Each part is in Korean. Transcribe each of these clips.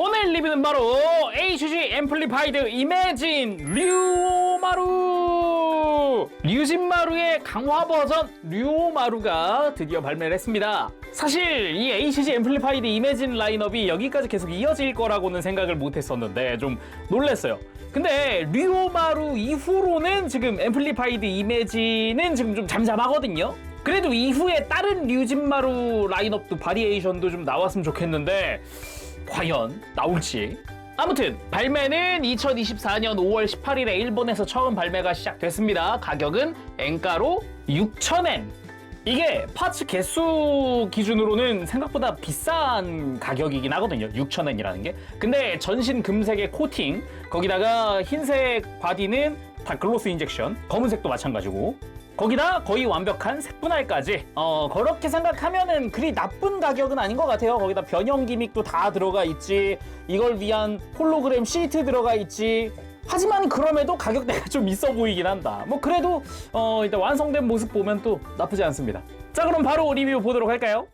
오늘 리뷰는 바로 HG 앰플리파이드 이매진 류오마루! 류진마루의 강화 버전 류오마루가 드디어 발매를 했습니다. 사실 이 HG 앰플리파이드 이매진 라인업이 여기까지 계속 이어질 거라고는 생각을 못했었는데 좀 놀랐어요. 근데 류오마루 이후로는 지금 앰플리파이드 이매진은 지금 좀 잠잠하거든요. 그래도 이후에 다른 류진마루 라인업도 바리에이션도 좀 나왔으면 좋겠는데 과연 나올지. 아무튼 발매는 2024년 5월 18일에 일본에서 처음 발매가 시작됐습니다. 가격은 엔가로 6,000엔. 이게 파츠 개수 기준으로는 생각보다 비싼 가격이긴 하거든요. 6,000엔이라는 게. 근데 전신 금색의 코팅, 거기다가 흰색 바디는 다 글로스 인젝션, 검은색도 마찬가지고, 거기다 거의 완벽한 색분할까지. 그렇게 생각하면은 그리 나쁜 가격은 아닌 것 같아요. 거기다 변형 기믹도 다 들어가 있지, 이걸 위한 홀로그램 시트 들어가 있지. 하지만 그럼에도 가격대가 좀 있어 보이긴 한다. 뭐 그래도 일단 완성된 모습 보면 또 나쁘지 않습니다. 자, 그럼 바로 리뷰 보도록 할까요?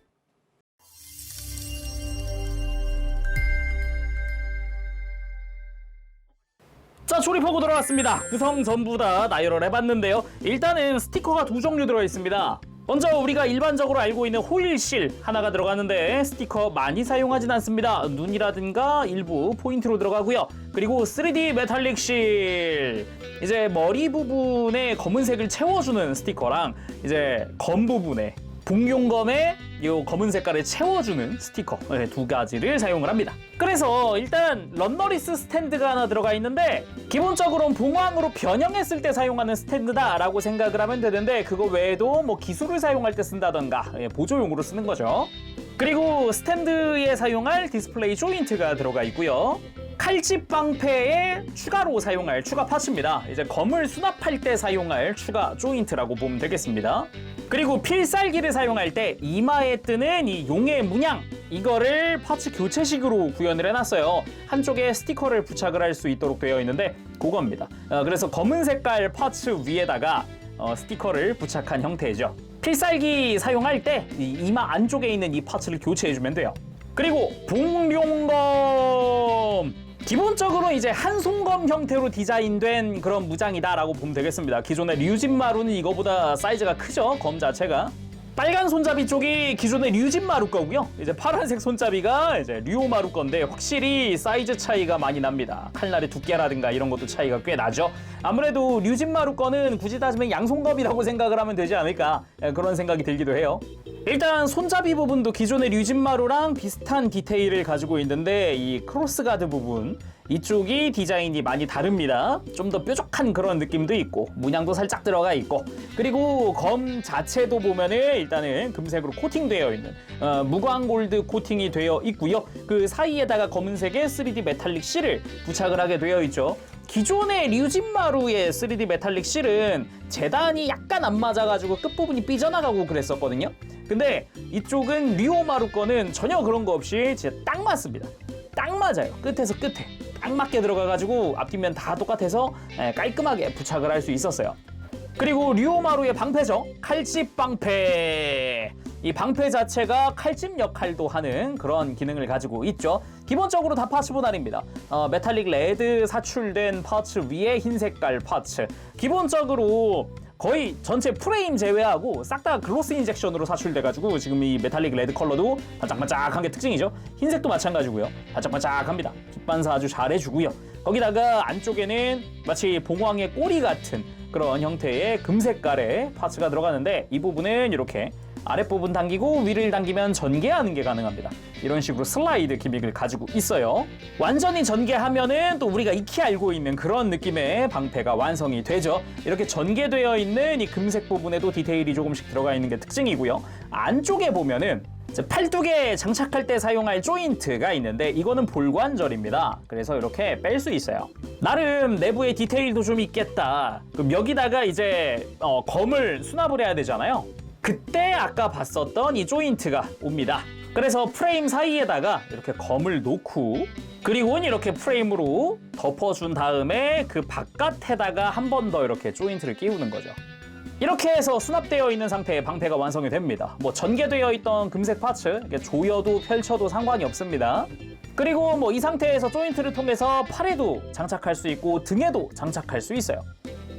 자, 조립하고 돌아왔습니다. 구성 전부 다 나열을 해봤는데요. 일단은 스티커가 두 종류 들어있습니다. 먼저 우리가 일반적으로 알고 있는 호일실 하나가 들어가는데 스티커 많이 사용하진 않습니다. 눈이라든가 일부 포인트로 들어가고요. 그리고 3D 메탈릭 실, 이제 머리 부분에 검은색을 채워주는 스티커랑 이제 검 부분에 복용검에 이 검은 색깔을 채워주는 스티커, 두 가지를 사용을 합니다. 그래서 일단 런너리스 스탠드가 하나 들어가 있는데 기본적으로는 봉황으로 변형했을 때 사용하는 스탠드다 라고 생각을 하면 되는데, 그거 외에도 뭐 기술을 사용할 때 쓴다던가 보조용으로 쓰는 거죠. 그리고 스탠드에 사용할 디스플레이 조인트가 들어가 있고요. 칼집 방패에 추가로 사용할 추가 파츠입니다. 이제 검을 수납할 때 사용할 추가 조인트라고 보면 되겠습니다. 그리고 필살기를 사용할 때 이마에 뜨는 이 용의 문양, 이거를 파츠 교체식으로 구현을 해놨어요. 한쪽에 스티커를 부착을 할 수 있도록 되어 있는데 그겁니다. 그래서 검은 색깔 파츠 위에다가 스티커를 부착한 형태죠. 필살기 사용할 때 이 이마 안쪽에 있는 이 파츠를 교체해주면 돼요. 그리고 복룡검, 기본적으로 이제 한손검 형태로 디자인된 그런 무장이다라고 보면 되겠습니다. 기존의 류진마루는 이거보다 사이즈가 크죠, 검 자체가. 빨간 손잡이 쪽이 기존의 류진마루 거고요. 이제 파란색 손잡이가 이제 류오마루 건데 확실히 사이즈 차이가 많이 납니다. 칼날의 두께라든가 이런 것도 차이가 꽤 나죠. 아무래도 류진마루 거는 굳이 따지면 양손검이라고 생각을 하면 되지 않을까, 그런 생각이 들기도 해요. 일단 손잡이 부분도 기존의 류진마루랑 비슷한 디테일을 가지고 있는데 이 크로스가드 부분, 이쪽이 디자인이 많이 다릅니다. 좀 더 뾰족한 그런 느낌도 있고 문양도 살짝 들어가 있고, 그리고 검 자체도 보면은 일단은 금색으로 코팅되어 있는 무광 골드 코팅이 되어 있고요. 그 사이에다가 검은색의 3D 메탈릭 실을 부착을 하게 되어 있죠. 기존의 류진마루의 3D 메탈릭 실은 재단이 약간 안 맞아가지고 끝부분이 삐져나가고 그랬었거든요. 근데 이쪽은 류오마루 거는 전혀 그런 거 없이 진짜 딱 맞습니다. 딱 맞아요. 끝에서 끝에 딱 맞게 들어가가지고 앞뒷면 다 똑같아서 깔끔하게 부착을 할 수 있었어요. 그리고 류오마루의 방패죠. 칼집 방패. 이 방패 자체가 칼집 역할도 하는 그런 기능을 가지고 있죠. 기본적으로 다 파츠 분할입니다. 메탈릭 레드 사출된 파츠 위에 흰 색깔 파츠. 기본적으로 거의 전체 프레임 제외하고 싹 다 글로스 인젝션으로 사출돼가지고 지금 이 메탈릭 레드 컬러도 반짝반짝한 게 특징이죠. 흰색도 마찬가지고요. 반짝반짝합니다. 빛반사 아주 잘해주고요. 거기다가 안쪽에는 마치 봉황의 꼬리 같은 그런 형태의 금색깔의 파츠가 들어가는데, 이 부분은 이렇게 아랫부분 당기고 위를 당기면 전개하는 게 가능합니다. 이런 식으로 슬라이드 기믹을 가지고 있어요. 완전히 전개하면은 또 우리가 익히 알고 있는 그런 느낌의 방패가 완성이 되죠. 이렇게 전개되어 있는 이 금색 부분에도 디테일이 조금씩 들어가 있는 게 특징이고요. 안쪽에 보면은 팔뚝에 장착할 때 사용할 조인트가 있는데 이거는 볼관절입니다. 그래서 이렇게 뺄 수 있어요. 나름 내부에 디테일도 좀 있겠다. 그럼 여기다가 이제 검을 수납을 해야 되잖아요. 그때 아까 봤었던 이 조인트가 옵니다. 그래서 프레임 사이에다가 이렇게 검을 놓고, 그리고는 이렇게 프레임으로 덮어준 다음에 그 바깥에다가 한 번 더 이렇게 조인트를 끼우는 거죠. 이렇게 해서 수납되어 있는 상태의 방패가 완성이 됩니다. 뭐 전개되어 있던 금색 파츠 이렇게 조여도 펼쳐도 상관이 없습니다. 그리고 뭐 이 상태에서 조인트를 통해서 팔에도 장착할 수 있고 등에도 장착할 수 있어요.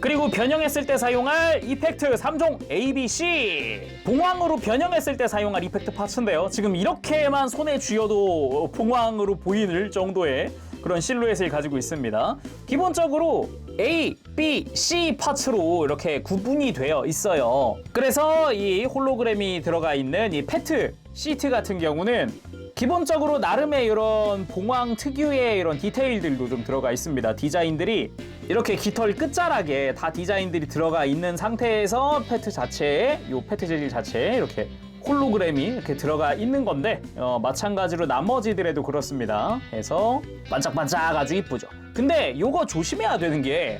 그리고 변형했을 때 사용할 이펙트 3종 ABC, 봉황으로 변형했을 때 사용할 이펙트 파츠인데요. 지금 이렇게만 손에 쥐어도 봉황으로 보이는 정도의 그런 실루엣을 가지고 있습니다. 기본적으로 A, B, C 파츠로 이렇게 구분이 되어 있어요. 그래서 이 홀로그램이 들어가 있는 이 페트 시트 같은 경우는 기본적으로 나름의 이런 봉황 특유의 이런 디테일들도 좀 들어가 있습니다. 디자인들이 이렇게 깃털 끝자락에 다 디자인들이 들어가 있는 상태에서 페트 자체에 이 페트 재질 자체에 이렇게 홀로그램이 이렇게 들어가 있는 건데 마찬가지로 나머지들에도 그렇습니다. 해서 반짝반짝 아주 이쁘죠. 근데 요거 조심해야 되는 게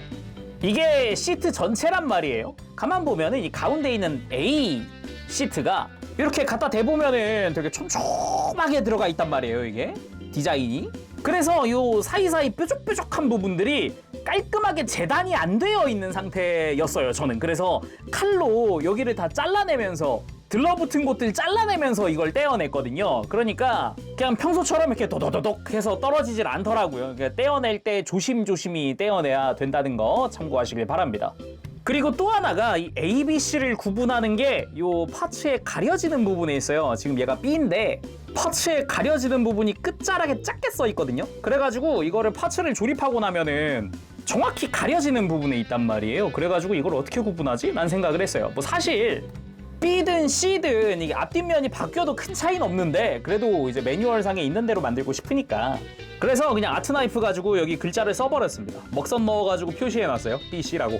이게 시트 전체란 말이에요. 가만 보면은 이 가운데 있는 A 시트가 이렇게 갖다 대보면은 되게 촘촘하게 들어가 있단 말이에요, 이게 디자인이. 그래서 요 사이사이 뾰족뾰족한 부분들이 깔끔하게 재단이 안 되어 있는 상태였어요, 저는. 그래서 칼로 여기를 다 잘라내면서 들러붙은 곳들 잘라내면서 이걸 떼어냈거든요. 그러니까 그냥 평소처럼 이렇게 도도도독 해서 떨어지질 않더라고요. 그러니까 떼어낼 때 조심조심히 떼어내야 된다는 거 참고하시길 바랍니다. 그리고 또 하나가 이 ABC를 구분하는 게 이 파츠에 가려지는 부분에 있어요. 지금 얘가 B인데 파츠에 가려지는 부분이 끝자락에 작게 써 있거든요. 그래가지고 이거를 파츠를 조립하고 나면은 정확히 가려지는 부분에 있단 말이에요. 그래가지고 이걸 어떻게 구분하지? 난 생각을 했어요. 뭐 사실 B든 C든 이게 앞뒷면이 바뀌어도 큰 차이는 없는데 그래도 이제 매뉴얼상에 있는 대로 만들고 싶으니까 그래서 그냥 아트나이프 가지고 여기 글자를 써버렸습니다. 먹선 넣어가지고 표시해놨어요. B, C라고.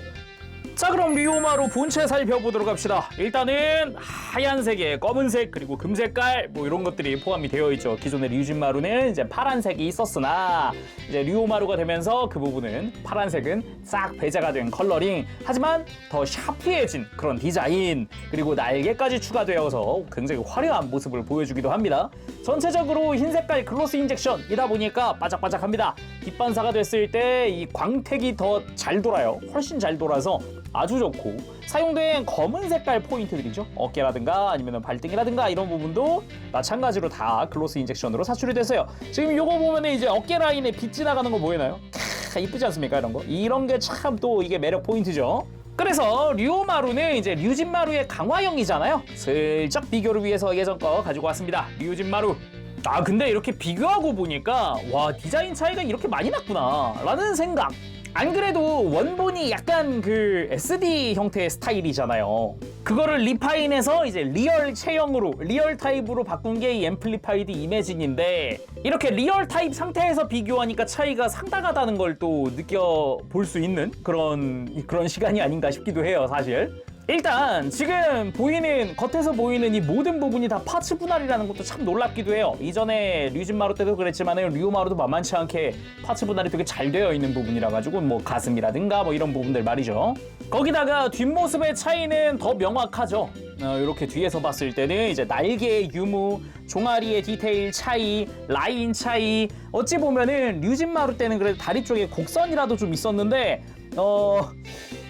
자, 그럼 리오마루 본체 살펴보도록 합시다. 일단은 하얀색에 검은색 그리고 금색깔 뭐 이런 것들이 포함이 되어 있죠. 기존의 류진마루는 이제 파란색이 있었으나 이제 리오마루가 되면서 그 부분은 파란색은 싹 배제가 된 컬러링, 하지만 더 샤프해진 그런 디자인, 그리고 날개까지 추가되어서 굉장히 화려한 모습을 보여주기도 합니다. 전체적으로 흰색깔 글로스 인젝션이다 보니까 바짝바짝합니다. 빛반사가 됐을 때 이 광택이 더 잘 돌아요. 훨씬 잘 돌아서 아주 좋고, 사용된 검은 색깔 포인트들이죠. 어깨라든가 아니면 발등이라든가 이런 부분도 마찬가지로 다 글로스 인젝션으로 사출이 됐어요. 지금 요거 보면은 이제 어깨 라인에 빛 지나가는 거 보이나요? 이쁘지 않습니까? 이런 거. 이런 게 참 또 이게 매력 포인트죠. 그래서 류마루는 이제 류진마루의 강화형이잖아요. 슬쩍 비교를 위해서 예전 거 가지고 왔습니다. 류진마루. 아, 근데 이렇게 비교하고 보니까 와, 디자인 차이가 이렇게 많이 났구나 라는 생각. 안 그래도 원본이 약간 그 SD 형태의 스타일이잖아요. 그거를 리파인해서 이제 리얼 체형으로, 리얼 타입으로 바꾼 게 이 앰플리파이드 이매진인데, 이렇게 리얼 타입 상태에서 비교하니까 차이가 상당하다는 걸 또 느껴볼 수 있는 그런 시간이 아닌가 싶기도 해요, 사실. 일단 지금 보이는, 겉에서 보이는 이 모든 부분이 다 파츠 분할이라는 것도 참 놀랍기도 해요. 이전에 류진마루 때도 그랬지만 류마루도 만만치 않게 파츠 분할이 되게 잘 되어 있는 부분이라 가지고 뭐 가슴이라든가 뭐 이런 부분들 말이죠. 거기다가 뒷모습의 차이는 더 명확하죠. 이렇게 뒤에서 봤을 때는 이제 날개의 유무, 종아리의 디테일 차이, 라인 차이, 어찌 보면은 류진마루 때는 그래도 다리 쪽에 곡선이라도 좀 있었는데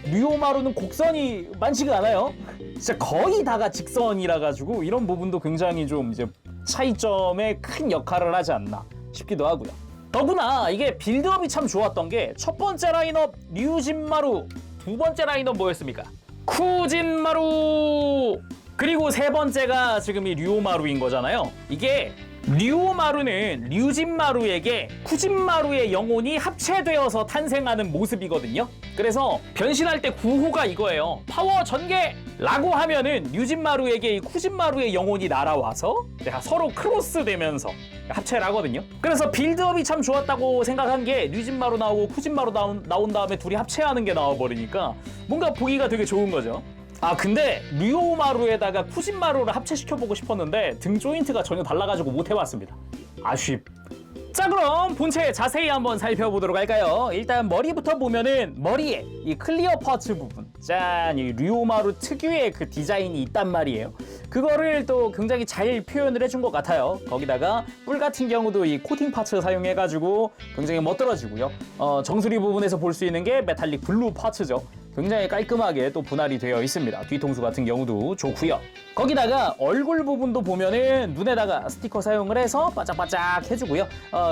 류마루는 곡선이 많지가 않아요. 진짜 거의 다가 직선이라 가지고 이런 부분도 굉장히 좀 이제 차이점에 큰 역할을 하지 않나 싶기도 하고요. 더구나 이게 빌드업이 참 좋았던 게 첫 번째 라인업 류진마루, 두 번째 라인업 뭐였습니까? 쿠진마루, 그리고 세 번째가 지금 이 류마루인 거잖아요. 이게 류마루는 류진마루에게 쿠진마루의 영혼이 합체되어서 탄생하는 모습이거든요. 그래서 변신할 때 구호가 이거예요. 파워 전개! 라고 하면은 류진마루에게 이 쿠진마루의 영혼이 날아와서 서로 크로스 되면서 합체를 하거든요. 그래서 빌드업이 참 좋았다고 생각한 게 류진마루 나오고 쿠진마루 나온 다음에 둘이 합체하는 게 나와버리니까 뭔가 보기가 되게 좋은 거죠. 아, 근데 류마루에다가 쿠진마루를 합체시켜보고 싶었는데 등 조인트가 전혀 달라가지고 못 해봤습니다. 아쉽. 자, 그럼 본체 자세히 한번 살펴보도록 할까요? 일단 머리부터 보면은 머리에 이 클리어 파츠 부분, 짠, 이 류마루 특유의 그 디자인이 있단 말이에요. 그거를 또 굉장히 잘 표현을 해준 것 같아요. 거기다가 뿔 같은 경우도 이 코팅 파츠 사용해가지고 굉장히 멋들어지고요. 정수리 부분에서 볼 수 있는 게 메탈릭 블루 파츠죠. 굉장히 깔끔하게 또 분할이 되어 있습니다. 뒤통수 같은 경우도 좋고요. 거기다가 얼굴 부분도 보면은 눈에다가 스티커 사용을 해서 바짝바짝 해주고요.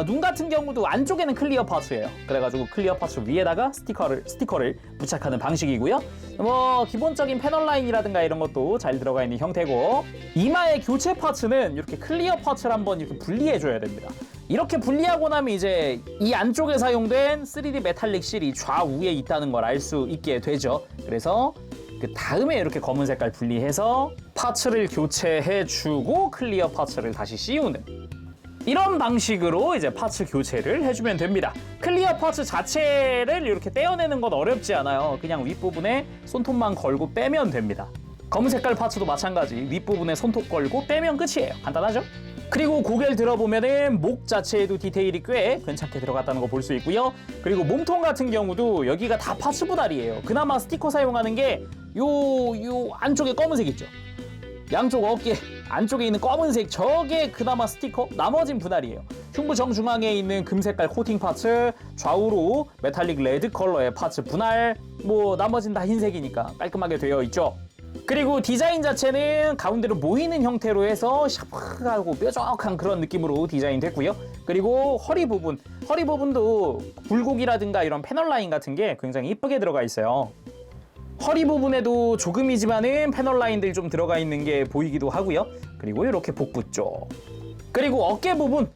눈 같은 경우도 안쪽에는 클리어 파츠예요. 그래가지고 클리어 파츠 위에다가 스티커를 부착하는 방식이고요. 뭐 기본적인 패널 라인이라든가 이런 것도 잘 들어가 있는 형태고, 이마의 교체 파츠는 이렇게 클리어 파츠를 한번 이렇게 분리해줘야 됩니다. 이렇게 분리하고 나면 이제 이 안쪽에 사용된 3D 메탈릭 실이 좌우에 있다는 걸 알 수 있게 되죠. 그래서 그 다음에 이렇게 검은 색깔 분리해서 파츠를 교체해주고 클리어 파츠를 다시 씌우는 이런 방식으로 이제 파츠 교체를 해주면 됩니다. 클리어 파츠 자체를 이렇게 떼어내는 건 어렵지 않아요. 그냥 윗부분에 손톱만 걸고 빼면 됩니다. 검은 색깔 파츠도 마찬가지, 윗부분에 손톱 걸고 빼면 끝이에요. 간단하죠? 그리고 고개를 들어보면은 목 자체에도 디테일이 꽤 괜찮게 들어갔다는 거 볼 수 있고요. 그리고 몸통 같은 경우도 여기가 다 파츠 분할이에요. 그나마 스티커 사용하는 게 요 안쪽에 검은색 있죠. 양쪽 어깨 안쪽에 있는 검은색, 저게 그나마 스티커, 나머진 분할이에요. 흉부 정중앙에 있는 금색깔 코팅 파츠, 좌우로 메탈릭 레드 컬러의 파츠 분할, 뭐 나머진 다 흰색이니까 깔끔하게 되어 있죠. 그리고 디자인 자체는 가운데로 모이는 형태로 해서 샤프하고 뾰족한 그런 느낌으로 디자인 됐고요. 그리고 허리 부분도 굴곡이라든가 이런 패널 라인 같은 게 굉장히 이쁘게 들어가 있어요. 허리 부분에도 조금이지만은 패널 라인들 좀 들어가 있는 게 보이기도 하고요. 그리고 이렇게 복부 쪽, 그리고 어깨 부분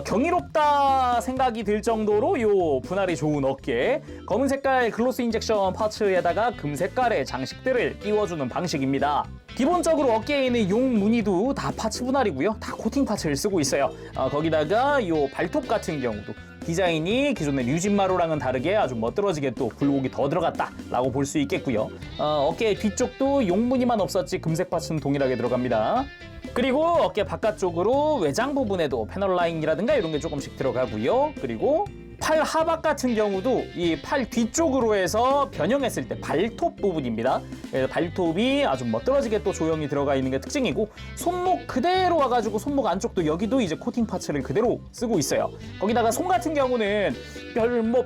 경이롭다 생각이 들 정도로 요 분할이 좋은 어깨, 검은 색깔 글로스 인젝션 파츠에다가 금색깔의 장식들을 끼워주는 방식입니다. 기본적으로 어깨에 있는 용 무늬도 다 파츠 분할이고요. 다 코팅 파츠를 쓰고 있어요. 거기다가 요 발톱 같은 경우도 디자인이 기존의 류진마루랑은 다르게 아주 멋들어지게 또 굴곡이 더 들어갔다라고 볼 수 있겠고요. 어깨 뒤쪽도 용 무늬만 없었지 금색 파츠는 동일하게 들어갑니다. 그리고 어깨 바깥쪽으로 외장 부분에도 패널 라인이라든가 이런 게 조금씩 들어가고요. 그리고 팔 하박 같은 경우도 이 팔 뒤쪽으로 해서 변형했을 때 발톱 부분입니다. 발톱이 아주 멋들어지게 또 조형이 들어가 있는 게 특징이고, 손목 그대로 와가지고 손목 안쪽도 여기도 이제 코팅 파츠를 그대로 쓰고 있어요. 거기다가 손 같은 경우는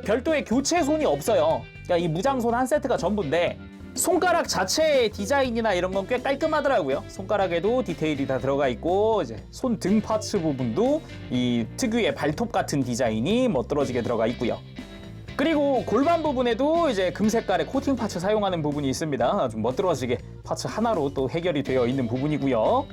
별도의 교체 손이 없어요. 그러니까 이 무장손 한 세트가 전부인데, 손가락 자체의 디자인이나 이런 건 꽤 깔끔하더라고요. 손가락에도 디테일이 다 들어가 있고, 이제 손등 파츠 부분도 이 특유의 발톱 같은 디자인이 멋들어지게 들어가 있고요. 그리고 골반 부분에도 이제 금색깔의 코팅 파츠 사용하는 부분이 있습니다. 좀 멋들어지게 파츠 하나로 또 해결이 되어 있는 부분이고요.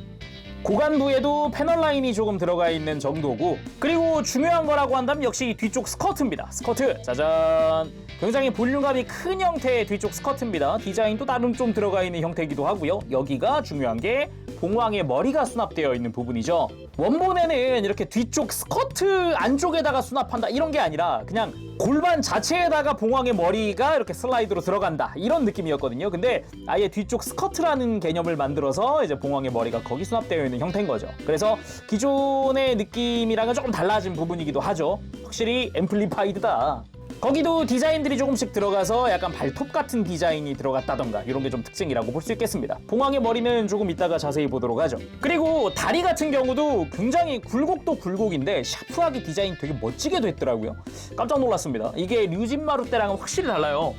고관부에도 패널 라인이 조금 들어가 있는 정도고, 그리고 중요한 거라고 한다면 역시 뒤쪽 스커트입니다. 스커트 짜잔, 굉장히 볼륨감이 큰 형태의 뒤쪽 스커트입니다. 디자인도 나름 좀 들어가 있는 형태이기도 하고요. 여기가 중요한 게 봉황의 머리가 수납되어 있는 부분이죠. 원본에는 이렇게 뒤쪽 스커트 안쪽에다가 수납한다 이런 게 아니라 그냥 골반 자체에다가 봉황의 머리가 이렇게 슬라이드로 들어간다 이런 느낌이었거든요. 근데 아예 뒤쪽 스커트라는 개념을 만들어서 이제 봉황의 머리가 거기 수납되어 있는 형태인 거죠. 그래서 기존의 느낌이랑은 조금 달라진 부분이기도 하죠. 확실히 앰플리파이드다. 거기도 디자인들이 조금씩 들어가서 약간 발톱 같은 디자인이 들어갔다던가 이런 게 좀 특징이라고 볼 수 있겠습니다. 봉황의 머리는 조금 이따가 자세히 보도록 하죠. 그리고 다리 같은 경우도 굉장히 굴곡도 굴곡인데 샤프하게 디자인 되게 멋지게 됐더라고요. 깜짝 놀랐습니다. 이게 류진마루 때랑은 확실히 달라요.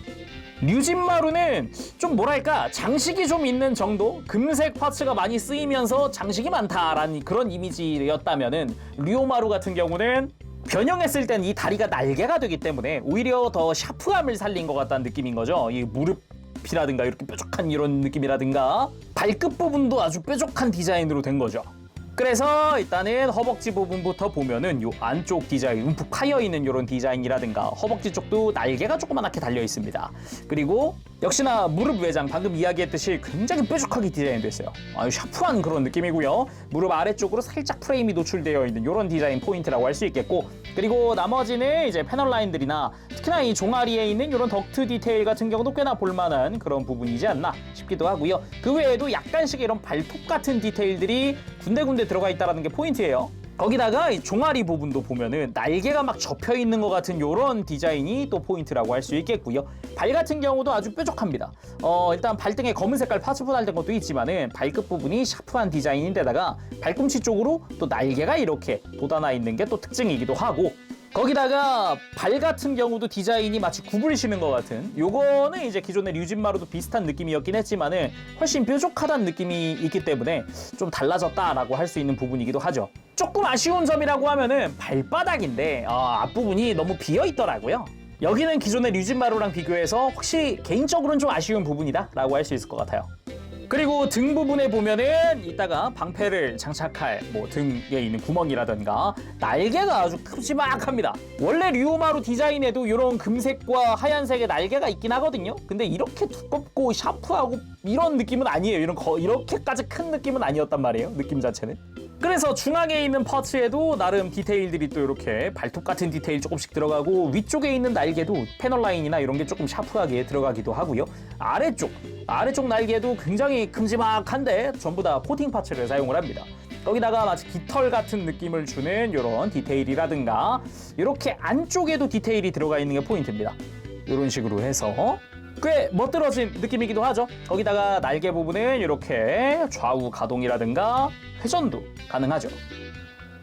류진마루는 좀 뭐랄까 장식이 좀 있는 정도? 금색 파츠가 많이 쓰이면서 장식이 많다라는 그런 이미지였다면은 류오마루 같은 경우는 변형했을 땐 이 다리가 날개가 되기 때문에 오히려 더 샤프함을 살린 것 같다는 느낌인 거죠. 이 무릎이라든가 이렇게 뾰족한 이런 느낌이라든가 발끝 부분도 아주 뾰족한 디자인으로 된 거죠. 그래서 일단은 허벅지 부분부터 보면은 요 안쪽 디자인 움푹 파여 있는 이런 디자인이라든가 허벅지 쪽도 날개가 조그맣게 달려 있습니다. 그리고 역시나 무릎 외장 방금 이야기했듯이 굉장히 뾰족하게 디자인됐어요. 아주 샤프한 그런 느낌이고요. 무릎 아래쪽으로 살짝 프레임이 노출되어 있는 이런 디자인 포인트라고 할 수 있겠고, 그리고 나머지는 이제 패널 라인들이나 특히나 이 종아리에 있는 이런 덕트 디테일 같은 경우도 꽤나 볼만한 그런 부분이지 않나 싶기도 하고요. 그 외에도 약간씩 이런 발톱 같은 디테일들이 군데군데 들어가 있다는 게 포인트예요. 거기다가 이 종아리 부분도 보면은 날개가 막 접혀 있는 것 같은 이런 디자인이 또 포인트라고 할 수 있겠고요. 발 같은 경우도 아주 뾰족합니다. 일단 발등에 검은 색깔 파츠 분할된 것도 있지만은 발끝 부분이 샤프한 디자인인데다가 발꿈치 쪽으로 또 날개가 이렇게 돋아나 있는 게 또 특징이기도 하고, 거기다가 발 같은 경우도 디자인이 마치 굽을 신은 것 같은, 요거는 이제 기존의 류진마루도 비슷한 느낌이었긴 했지만은 훨씬 뾰족하다는 느낌이 있기 때문에 좀 달라졌다라고 할 수 있는 부분이기도 하죠. 조금 아쉬운 점이라고 하면은 발바닥인데 앞부분이 너무 비어 있더라고요. 여기는 기존의 류진마루랑 비교해서 혹시 개인적으로는 좀 아쉬운 부분이다 라고 할 수 있을 것 같아요. 그리고 등 부분에 보면은 이따가 방패를 장착할 뭐 등에 있는 구멍이라든가 날개가 아주 큼지막합니다. 원래 류마루 디자인에도 이런 금색과 하얀색의 날개가 있긴 하거든요. 근데 이렇게 두껍고 샤프하고 이런 느낌은 아니에요. 이렇게까지 큰 느낌은 아니었단 말이에요. 느낌 자체는. 그래서 중앙에 있는 파츠에도 나름 디테일들이 또 이렇게 발톱 같은 디테일 조금씩 들어가고, 위쪽에 있는 날개도 패널 라인이나 이런 게 조금 샤프하게 들어가기도 하고요. 아래쪽 날개도 굉장히 큼지막한데 전부 다 코팅 파츠를 사용을 합니다. 거기다가 마치 깃털 같은 느낌을 주는 이런 디테일이라든가, 이렇게 안쪽에도 디테일이 들어가 있는 게 포인트입니다. 이런 식으로 해서 꽤 멋들어진 느낌이기도 하죠. 거기다가 날개 부분은 이렇게 좌우 가동이라든가 회전도 가능하죠.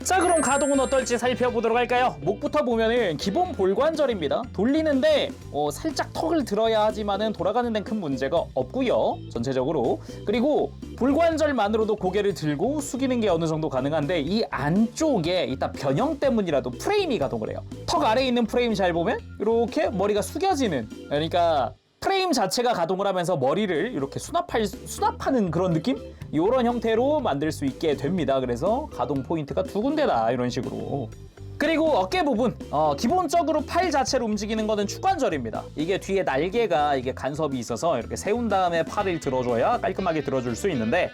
자, 그럼 가동은 어떨지 살펴보도록 할까요? 목부터 보면은 기본 볼관절입니다. 돌리는데 살짝 턱을 들어야 하지만은 돌아가는 데는 큰 문제가 없고요. 전체적으로. 그리고 볼관절만으로도 고개를 들고 숙이는 게 어느 정도 가능한데, 이 안쪽에 이따 변형 때문이라도 프레임이 가동을 해요. 턱 아래에 있는 프레임 잘 보면 이렇게 머리가 숙여지는, 그러니까 프레임 자체가 가동을 하면서 머리를 이렇게 수납하는 그런 느낌? 이런 형태로 만들 수 있게 됩니다. 그래서 가동 포인트가 두 군데다, 이런 식으로. 그리고 어깨 부분, 기본적으로 팔 자체로 움직이는 거는 축관절입니다. 이게 뒤에 날개가 이게 간섭이 있어서 이렇게 세운 다음에 팔을 들어줘야 깔끔하게 들어줄 수 있는데,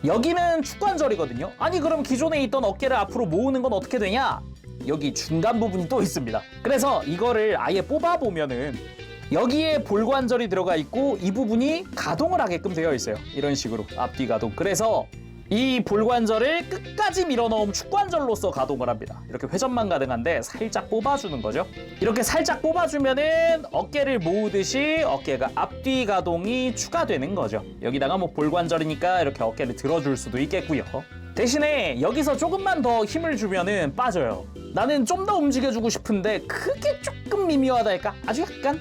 여기는 축관절이거든요. 아니 그럼 기존에 있던 어깨를 앞으로 모으는 건 어떻게 되냐? 여기 중간 부분이 또 있습니다. 그래서 이거를 아예 뽑아보면은 여기에 볼관절이 들어가 있고 이 부분이 가동을 하게끔 되어 있어요. 이런 식으로 앞뒤 가동. 그래서 이 볼관절을 끝까지 밀어넣으면 축관절로서 가동을 합니다. 이렇게 회전만 가능한데 살짝 뽑아주는 거죠. 이렇게 살짝 뽑아주면은 어깨를 모으듯이 어깨가 앞뒤 가동이 추가되는 거죠. 여기다가 뭐 볼관절이니까 이렇게 어깨를 들어줄 수도 있겠고요. 대신에 여기서 조금만 더 힘을 주면은 빠져요. 나는 좀 더 움직여주고 싶은데 그게 조금 미묘하달까? 아주 약간?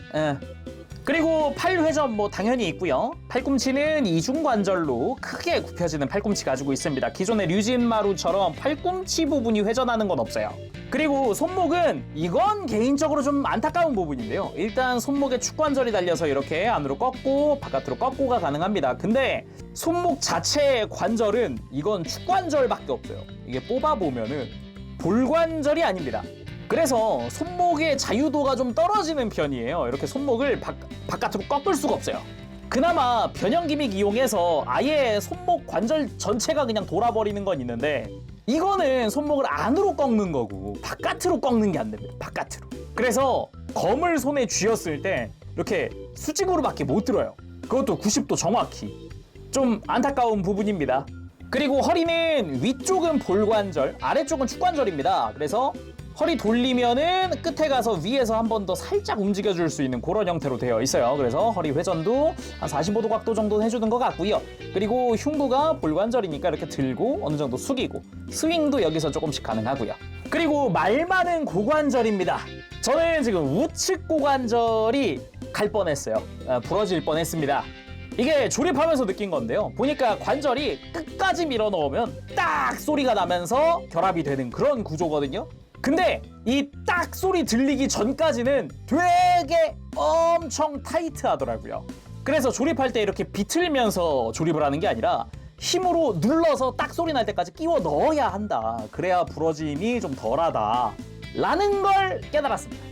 그리고 팔 회전 뭐 당연히 있고요. 팔꿈치는 이중관절로 크게 굽혀지는 팔꿈치 가지고 있습니다. 기존의 류진마루처럼 팔꿈치 부분이 회전하는 건 없어요. 그리고 손목은 이건 개인적으로 좀 안타까운 부분인데요. 일단 손목에 축관절이 달려서 이렇게 안으로 꺾고 바깥으로 꺾고가 가능합니다. 근데 손목 자체의 관절은 이건 축관절밖에 없어요. 이게 뽑아보면은 볼관절이 아닙니다. 그래서 손목의 자유도가 좀 떨어지는 편이에요. 이렇게 손목을 바깥으로 꺾을 수가 없어요. 그나마 변형 기믹 이용해서 아예 손목 관절 전체가 그냥 돌아버리는 건 있는데, 이거는 손목을 안으로 꺾는 거고 바깥으로 꺾는 게 안 됩니다. 바깥으로. 그래서 검을 손에 쥐었을 때 이렇게 수직으로밖에 못 들어요. 그것도 90도 정확히. 좀 안타까운 부분입니다. 그리고 허리는 위쪽은 볼관절, 아래쪽은 축관절입니다. 그래서 허리 돌리면은 끝에 가서 위에서 한 번 더 살짝 움직여줄 수 있는 그런 형태로 되어 있어요. 그래서 허리 회전도 한 45도 각도 정도는 해주는 것 같고요. 그리고 흉부가 볼관절이니까 이렇게 들고 어느 정도 숙이고, 스윙도 여기서 조금씩 가능하고요. 그리고 말 많은 고관절입니다. 저는 지금 우측 고관절이 갈 뻔했어요. 부러질 뻔했습니다. 이게 조립하면서 느낀 건데요. 보니까 관절이 끝까지 밀어 넣으면 딱 소리가 나면서 결합이 되는 그런 구조거든요. 근데 이 딱 소리 들리기 전까지는 되게 엄청 타이트하더라고요. 그래서 조립할 때 이렇게 비틀면서 조립을 하는 게 아니라 힘으로 눌러서 딱 소리 날 때까지 끼워 넣어야 한다. 그래야 부러짐이 좀 덜하다 라는 걸 깨달았습니다.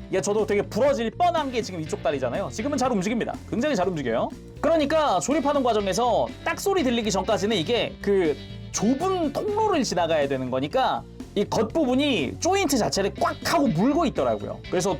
이게 저도 되게 부러질 뻔한 게 지금 이쪽 다리잖아요. 지금은 잘 움직입니다. 굉장히 잘 움직여요. 그러니까 조립하는 과정에서 딱 소리 들리기 전까지는 이게 그 좁은 통로를 지나가야 되는 거니까 이 겉부분이 조인트 자체를 꽉 하고 물고 있더라고요. 그래서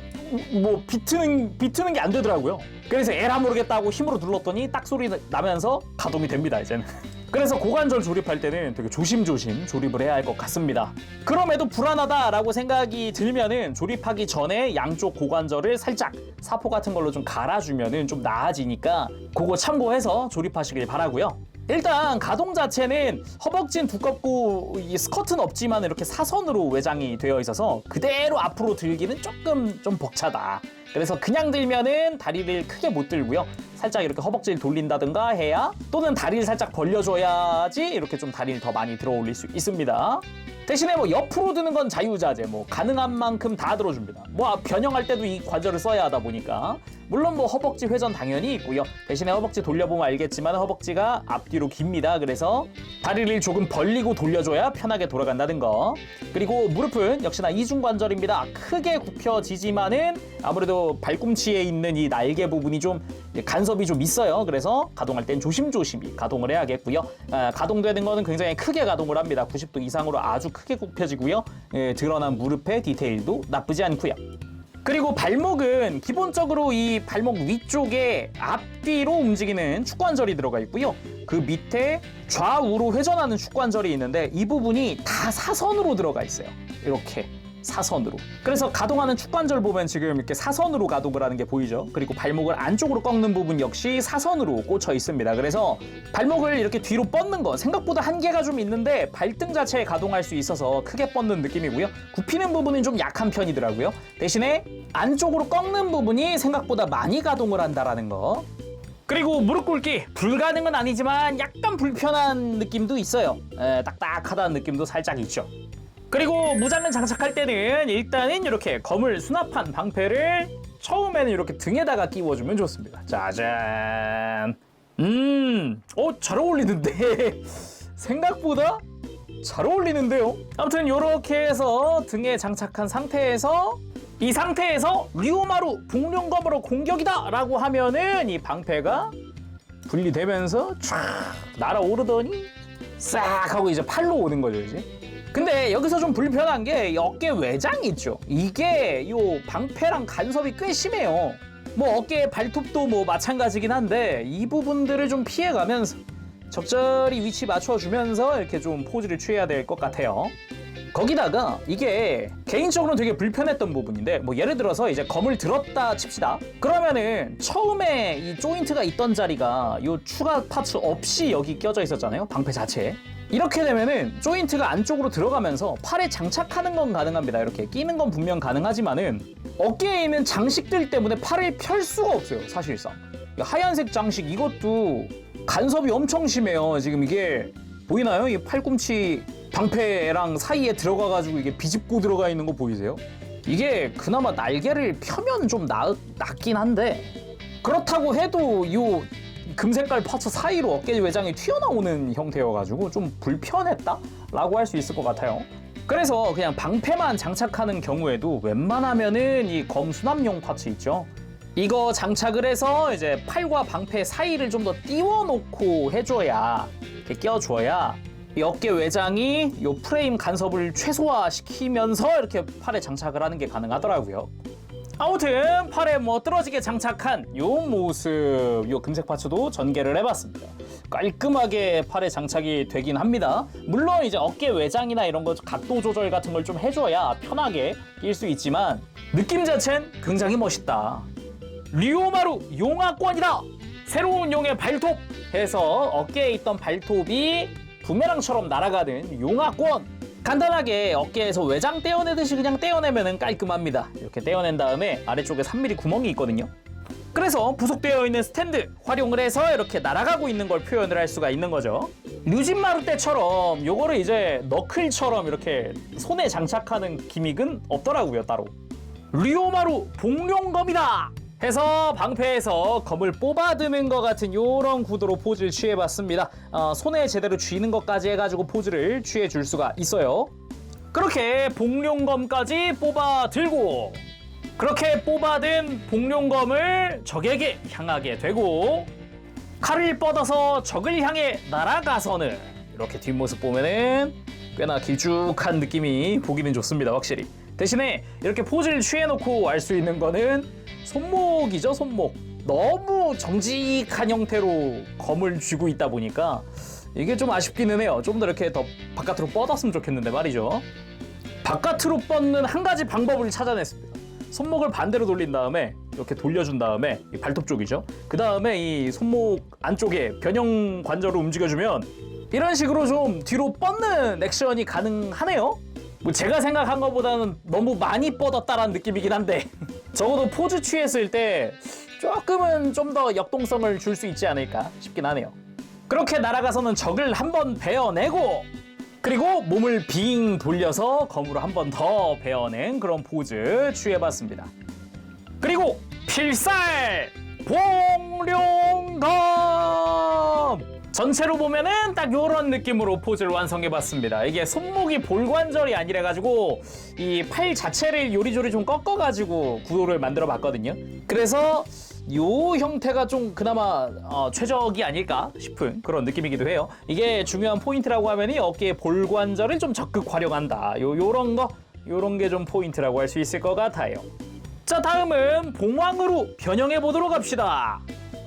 뭐 비트는 게 안 되더라고요. 그래서 에라 모르겠다고 힘으로 눌렀더니 딱 소리 나면서 가동이 됩니다, 이제는. 그래서 고관절 조립할 때는 되게 조심조심 조립을 해야 할 것 같습니다. 그럼에도 불안하다라고 생각이 들면은 조립하기 전에 양쪽 고관절을 살짝 사포 같은 걸로 좀 갈아주면은 좀 나아지니까 그거 참고해서 조립하시길 바라고요. 일단 가동 자체는 허벅지는 두껍고 이 스커트는 없지만 이렇게 사선으로 외장이 되어 있어서 그대로 앞으로 들기는 조금 좀 벅차다. 그래서 그냥 들면은 다리를 크게 못 들고요. 살짝 이렇게 허벅지를 돌린다든가 해야, 또는 다리를 살짝 벌려줘야지 이렇게 좀 다리를 더 많이 들어 올릴 수 있습니다. 대신에 뭐 옆으로 드는 건 자유자재, 뭐 가능한 만큼 다 들어줍니다. 뭐 변형할 때도 이 관절을 써야 하다 보니까. 물론 뭐 허벅지 회전 당연히 있고요. 대신에 허벅지 돌려보면 알겠지만 허벅지가 앞뒤로 깁니다. 그래서 다리를 조금 벌리고 돌려줘야 편하게 돌아간다는 거. 그리고 무릎은 역시나 이중관절입니다. 크게 굽혀지지만은 아무래도 발꿈치에 있는 이 날개 부분이 좀 간섭이 좀 있어요. 그래서 가동할 땐 조심조심히 가동을 해야겠고요. 가동되는 거는 굉장히 크게 가동을 합니다. 90도 이상으로 아주 크게 굽혀지고요. 드러난 무릎의 디테일도 나쁘지 않고요. 그리고 발목은 기본적으로 이 발목 위쪽에 앞뒤로 움직이는 축관절이 들어가 있고요. 그 밑에 좌우로 회전하는 축관절이 있는데 이 부분이 다 사선으로 들어가 있어요. 이렇게 사선으로. 그래서 가동하는 축관절 보면 지금 이렇게 사선으로 가동을 하는 게 보이죠. 그리고 발목을 안쪽으로 꺾는 부분 역시 사선으로 꽂혀 있습니다. 그래서 발목을 이렇게 뒤로 뻗는 거 생각보다 한계가 좀 있는데 발등 자체에 가동할 수 있어서 크게 뻗는 느낌이고요. 굽히는 부분은 좀 약한 편이더라고요. 대신에 안쪽으로 꺾는 부분이 생각보다 많이 가동을 한다라는 거. 그리고 무릎 꿇기 불가능은 아니지만 약간 불편한 느낌도 있어요. 딱딱하다는 느낌도 살짝 있죠. 그리고 무장을 장착할 때는 일단은 이렇게 검을 수납한 방패를 처음에는 이렇게 등에다가 끼워주면 좋습니다. 짜잔. 잘 어울리는데 생각보다 잘 어울리는데요. 아무튼 이렇게 해서 등에 장착한 상태에서, 이 상태에서 리오마루 복룡검으로 공격이다 라고 하면은 이 방패가 분리되면서 쫙 날아오르더니 싹 하고 이제 팔로 오는 거죠, 이제. 근데 여기서 좀 불편한 게 어깨 외장 있죠. 이게 요 방패랑 간섭이 꽤 심해요. 뭐 어깨 발톱도 뭐 마찬가지긴 한데 이 부분들을 좀 피해가면서 적절히 위치 맞춰주면서 이렇게 좀 포즈를 취해야 될 것 같아요. 거기다가 이게 개인적으로는 되게 불편했던 부분인데, 뭐 예를 들어서 이제 검을 들었다 칩시다. 그러면은 처음에 이 조인트가 있던 자리가 요 추가 파츠 없이 여기 껴져 있었잖아요, 방패 자체에. 이렇게 되면은 조인트가 안쪽으로 들어가면서 팔에 장착하는 건 가능합니다. 이렇게 끼는 건 분명 가능하지만은 어깨에 있는 장식들 때문에 팔을 펼 수가 없어요, 사실상. 하얀색 장식 이것도 간섭이 엄청 심해요. 지금 이게 보이나요? 이 팔꿈치 방패랑 사이에 들어가가지고 이게 비집고 들어가 있는 거 보이세요? 이게 그나마 날개를 펴면 좀 낫긴 한데, 그렇다고 해도 이 금색깔 파츠 사이로 어깨 외장이 튀어나오는 형태여가지고 좀 불편했다라고 할 수 있을 것 같아요. 그래서 그냥 방패만 장착하는 경우에도 웬만하면은 이 검 수납용 파츠 있죠. 이거 장착을 해서 이제 팔과 방패 사이를 좀 더 띄워놓고 해줘야, 이렇게 껴줘야 이 어깨 외장이 이 프레임 간섭을 최소화시키면서 이렇게 팔에 장착을 하는 게 가능하더라고요. 아무튼 팔에 멋들어지게 장착한 이 모습, 이 금색 파츠도 전개를 해봤습니다. 깔끔하게 팔에 장착이 되긴 합니다. 물론 이제 어깨 외장이나 이런 거 각도 조절 같은 걸 좀 해줘야 편하게 낄 수 있지만 느낌 자체는 굉장히 멋있다. 리오마루 용화권이다. 새로운 용의 발톱 해서 어깨에 있던 발톱이 부메랑처럼 날아가는 용화권. 간단하게 어깨에서 외장 떼어내듯이 그냥 떼어내면 깔끔합니다. 이렇게 떼어낸 다음에 아래쪽에 3mm 구멍이 있거든요. 그래서 부속되어 있는 스탠드 활용을 해서 이렇게 날아가고 있는 걸 표현을 할 수가 있는 거죠. 류진마루 때처럼 요거를 이제 너클처럼 이렇게 손에 장착하는 기믹은 없더라고요, 따로. 리오마루 복룡검이다 해서 방패에서 검을 뽑아드는 것 같은 요런 구도로 포즈를 취해봤습니다. 손에 제대로 쥐는 것까지 해가지고 포즈를 취해줄 수가 있어요. 그렇게 복룡검까지 뽑아들고, 그렇게 뽑아든 복룡검을 적에게 향하게 되고, 칼을 뻗어서 적을 향해 날아가서는 이렇게 뒷모습 보면은 꽤나 길쭉한 느낌이 보기는 좋습니다, 확실히. 대신에 이렇게 포즈를 취해놓고 알 수 있는 거는 손목이죠, 손목. 너무 정직한 형태로 검을 쥐고 있다 보니까 이게 좀 아쉽기는 해요. 좀 더 이렇게 더 바깥으로 뻗었으면 좋겠는데 말이죠. 바깥으로 뻗는 한 가지 방법을 찾아냈습니다. 손목을 반대로 돌린 다음에 이렇게 돌려준 다음에 이 발톱 쪽이죠. 그 다음에 이 손목 안쪽에 변형 관절을 움직여주면 이런 식으로 좀 뒤로 뻗는 액션이 가능하네요. 뭐 제가 생각한 것보다는 너무 많이 뻗었다라는 느낌이긴 한데 적어도 포즈 취했을 때 조금은 좀 더 역동성을 줄 수 있지 않을까 싶긴 하네요. 그렇게 날아가서는 적을 한번 베어내고 그리고 몸을 빙 돌려서 검으로 한 번 더 베어낸 그런 포즈 취해봤습니다. 그리고 필살 봉룡검 전체로 보면은 딱 요런 느낌으로 포즈를 완성해봤습니다. 이게 손목이 볼관절이 아니라가지고 이 팔 자체를 요리조리 좀 꺾어가지고 구도를 만들어봤거든요. 그래서 요 형태가 좀 그나마 최적이 아닐까 싶은 그런 느낌이기도 해요. 이게 중요한 포인트라고 하면이 어깨의 볼관절을 좀 적극 활용한다. 요런 게 좀 포인트라고 할 수 있을 것 같아요. 자, 다음은 봉황으로 변형해 보도록 합시다.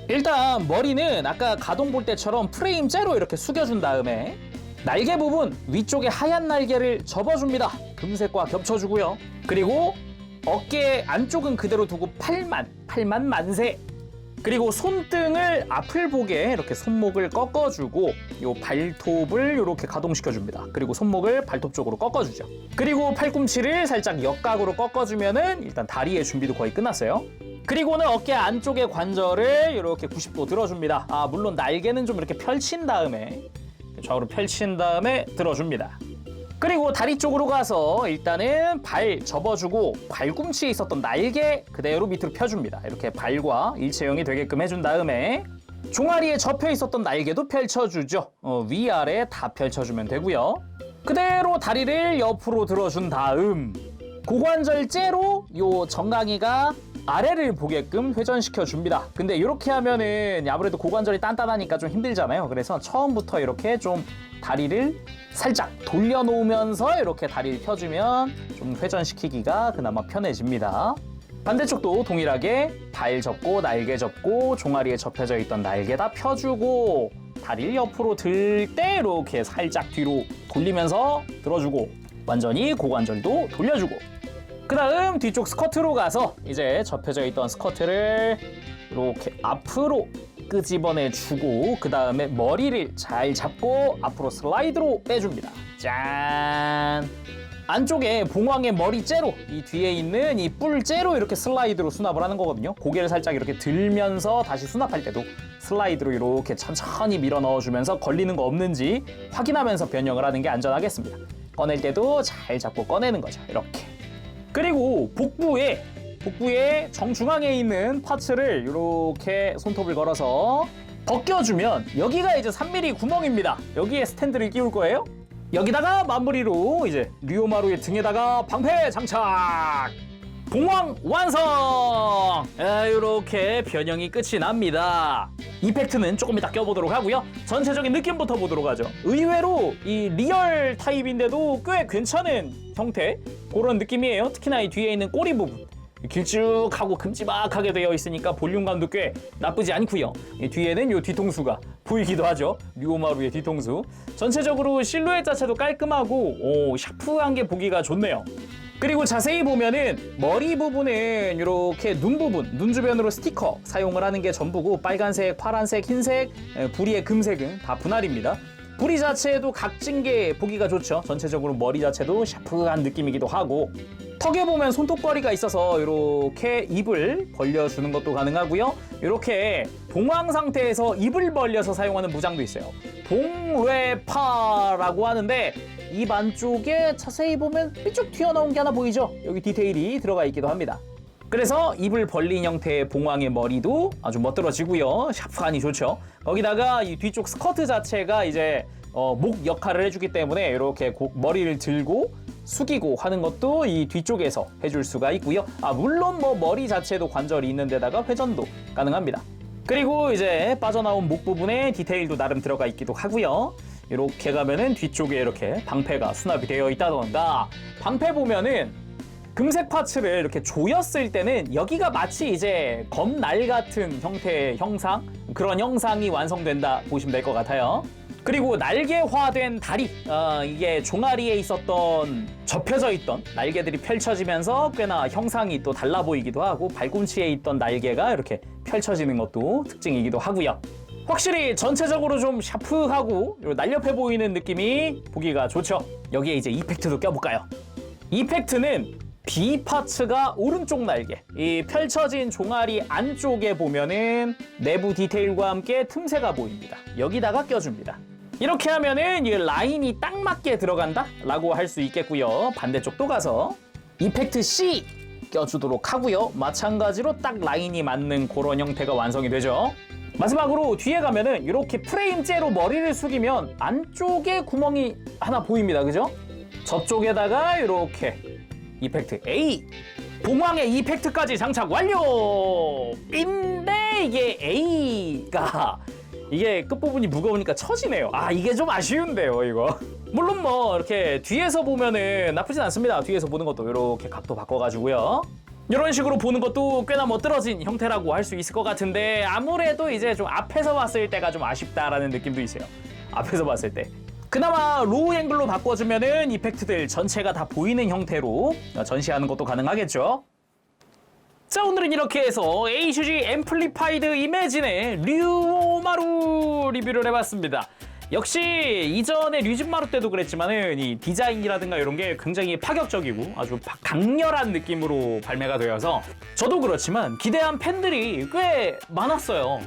일단 머리는 아까 가동 볼 때처럼 프레임째로 이렇게 숙여준 다음에 날개 부분 위쪽에 하얀 날개를 접어줍니다. 금색과 겹쳐주고요. 그리고 어깨 안쪽은 그대로 두고 팔만 만세. 그리고 손등을 앞을 보게 이렇게 손목을 꺾어주고 요 발톱을 이렇게 가동시켜줍니다. 그리고 손목을 발톱 쪽으로 꺾어주죠. 그리고 팔꿈치를 살짝 역각으로 꺾어주면은 일단 다리의 준비도 거의 끝났어요. 그리고는 어깨 안쪽의 관절을 이렇게 90도 들어줍니다. 물론 날개는 좀 이렇게 펼친 다음에 좌우로 펼친 다음에 들어줍니다. 그리고 다리 쪽으로 가서 일단은 발 접어주고 발꿈치에 있었던 날개 그대로 밑으로 펴줍니다. 이렇게 발과 일체형이 되게끔 해준 다음에 종아리에 접혀 있었던 날개도 펼쳐주죠. 위아래 다 펼쳐주면 되고요. 그대로 다리를 옆으로 들어준 다음 고관절째로 요 정강이가 아래를 보게끔 회전시켜 줍니다. 근데 이렇게 하면은 아무래도 고관절이 단단하니까 좀 힘들잖아요. 그래서 처음부터 이렇게 좀 다리를 살짝 돌려놓으면서 이렇게 다리를 펴주면 좀 회전시키기가 그나마 편해집니다. 반대쪽도 동일하게 발 접고 날개 접고 종아리에 접혀져 있던 날개 다 펴주고 다리를 옆으로 들 때 이렇게 살짝 뒤로 돌리면서 들어주고 완전히 고관절도 돌려주고 그 다음 뒤쪽 스커트로 가서 이제 접혀져 있던 스커트를 이렇게 앞으로 끄집어내주고 그 다음에 머리를 잘 잡고 앞으로 슬라이드로 빼줍니다. 짠! 안쪽에 봉황의 머리째로 이 뒤에 있는 이 뿔째로 이렇게 슬라이드로 수납을 하는 거거든요. 고개를 살짝 이렇게 들면서 다시 수납할 때도 슬라이드로 이렇게 천천히 밀어 넣어주면서 걸리는 거 없는지 확인하면서 변형을 하는 게 안전하겠습니다. 꺼낼 때도 잘 잡고 꺼내는 거죠. 이렇게. 그리고 복부에 정중앙에 있는 파츠를 이렇게 손톱을 걸어서 벗겨주면 여기가 이제 3mm 구멍입니다. 여기에 스탠드를 끼울 거예요. 여기다가 마무리로 이제 류오마루의 등에다가 방패 장착! 봉황 완성! 이렇게 변형이 끝이 납니다. 이펙트는 조금 이따 껴보도록 하고요. 전체적인 느낌부터 보도록 하죠. 의외로 이 리얼 타입인데도 꽤 괜찮은 형태 그런 느낌이에요. 특히나 이 뒤에 있는 꼬리 부분 길쭉하고 큼지막하게 되어 있으니까 볼륨감도 꽤 나쁘지 않고요. 이 뒤에는 이 뒤통수가 보이기도 하죠. 류오마루의 뒤통수. 전체적으로 실루엣 자체도 깔끔하고 샤프한 게 보기가 좋네요. 그리고 자세히 보면은 머리 부분은 이렇게 눈 부분, 눈 주변으로 스티커 사용을 하는 게 전부고 빨간색, 파란색, 흰색, 부리의 금색은 다 분할입니다. 부리 자체도 각진 게 보기가 좋죠. 전체적으로 머리 자체도 샤프한 느낌이기도 하고 턱에 보면 손톱걸이가 있어서 이렇게 입을 벌려주는 것도 가능하고요. 이렇게 봉황 상태에서 입을 벌려서 사용하는 무장도 있어요. 봉뢰파라고 하는데 입 안쪽에 자세히 보면 삐쭉 튀어나온 게 하나 보이죠? 여기 디테일이 들어가 있기도 합니다. 그래서 입을 벌린 형태의 봉황의 머리도 아주 멋들어지고요. 샤프하니 좋죠. 거기다가 이 뒤쪽 스커트 자체가 이제 목 역할을 해주기 때문에 이렇게 머리를 들고 숙이고 하는 것도 이 뒤쪽에서 해줄 수가 있고요. 물론 뭐 머리 자체도 관절이 있는 데다가 회전도 가능합니다. 그리고 이제 빠져나온 목 부분에 디테일도 나름 들어가 있기도 하고요. 이렇게 가면은 뒤쪽에 이렇게 방패가 수납이 되어 있다던가 방패 보면은 금색 파츠를 이렇게 조였을 때는 여기가 마치 이제 검날 같은 형태의 형상 그런 형상이 완성된다 보시면 될 것 같아요. 그리고 날개화된 다리, 이게 종아리에 있었던 접혀져 있던 날개들이 펼쳐지면서 꽤나 형상이 또 달라 보이기도 하고 발꿈치에 있던 날개가 이렇게 펼쳐지는 것도 특징이기도 하고요. 확실히 전체적으로 좀 샤프하고 날렵해 보이는 느낌이 보기가 좋죠. 여기에 이제 이펙트도 껴볼까요? 이펙트는 B 파츠가 오른쪽 날개, 이 펼쳐진 종아리 안쪽에 보면은 내부 디테일과 함께 틈새가 보입니다. 여기다가 껴줍니다. 이렇게 하면은 이 라인이 딱 맞게 들어간다 라고 할 수 있겠고요. 반대쪽도 가서 이펙트 C 껴주도록 하고요. 마찬가지로 딱 라인이 맞는 그런 형태가 완성이 되죠. 마지막으로 뒤에 가면은 이렇게 프레임째로 머리를 숙이면 안쪽에 구멍이 하나 보입니다. 그죠? 저쪽에다가 이렇게 이펙트 A, 봉황의 이펙트까지 장착 완료! 인데 이게 A가 이게 끝부분이 무거우니까 처지네요. 이게 좀 아쉬운데요, 이거. 물론 뭐 이렇게 뒤에서 보면은 나쁘진 않습니다. 뒤에서 보는 것도 이렇게 각도 바꿔가지고요. 이런 식으로 보는 것도 꽤나 멋들어진 형태라고 할 수 있을 것 같은데 아무래도 이제 좀 앞에서 봤을 때가 좀 아쉽다라는 느낌도 있어요. 앞에서 봤을 때. 그나마 로우 앵글로 바꿔주면은 이펙트들 전체가 다 보이는 형태로 전시하는 것도 가능하겠죠. 자, 오늘은 이렇게 해서 ACG 앰플리파이드 이매진의 류오마루 리뷰를 해봤습니다. 역시 이전에 류진마루 때도 그랬지만은 이 디자인이라든가 이런 게 굉장히 파격적이고 아주 강렬한 느낌으로 발매가 되어서 저도 그렇지만 기대한 팬들이 꽤 많았어요.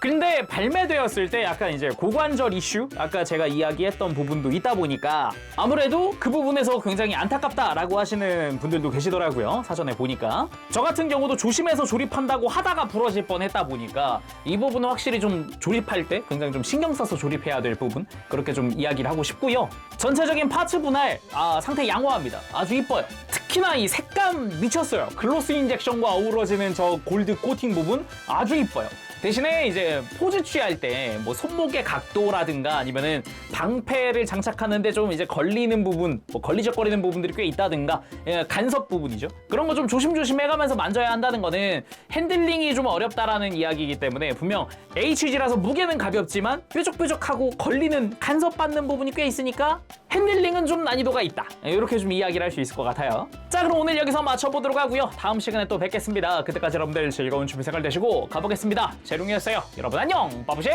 근데 발매되었을 때 약간 이제 고관절 이슈? 아까 제가 이야기했던 부분도 있다 보니까 아무래도 그 부분에서 굉장히 안타깝다라고 하시는 분들도 계시더라고요. 사전에 보니까. 저 같은 경우도 조심해서 조립한다고 하다가 부러질 뻔했다 보니까 이 부분은 확실히 좀 조립할 때 굉장히 좀 신경 써서 조립해야 될 부분 그렇게 좀 이야기를 하고 싶고요. 전체적인 파츠 분할 상태 양호합니다. 아주 이뻐요. 특히나 이 색감 미쳤어요. 글로스 인젝션과 어우러지는 저 골드 코팅 부분 아주 이뻐요. 대신에 이제 포즈 취할 때 뭐 손목의 각도라든가 아니면은 방패를 장착하는데 좀 이제 걸리는 부분, 뭐 걸리적거리는 부분들이 꽤 있다든가 간섭 부분이죠. 그런 거 좀 조심조심 해가면서 만져야 한다는 거는 핸들링이 좀 어렵다라는 이야기이기 때문에 분명 HG라서 무게는 가볍지만 뾰족뾰족하고 걸리는 간섭받는 부분이 꽤 있으니까 핸들링은 좀 난이도가 있다. 이렇게 좀 이야기를 할 수 있을 것 같아요. 자, 그럼 오늘 여기서 마쳐보도록 하고요. 다음 시간에 또 뵙겠습니다. 그때까지 여러분들 즐거운 취미 생활 되시고 가보겠습니다. 재롱이었어요. 여러분 안녕. 빠부시.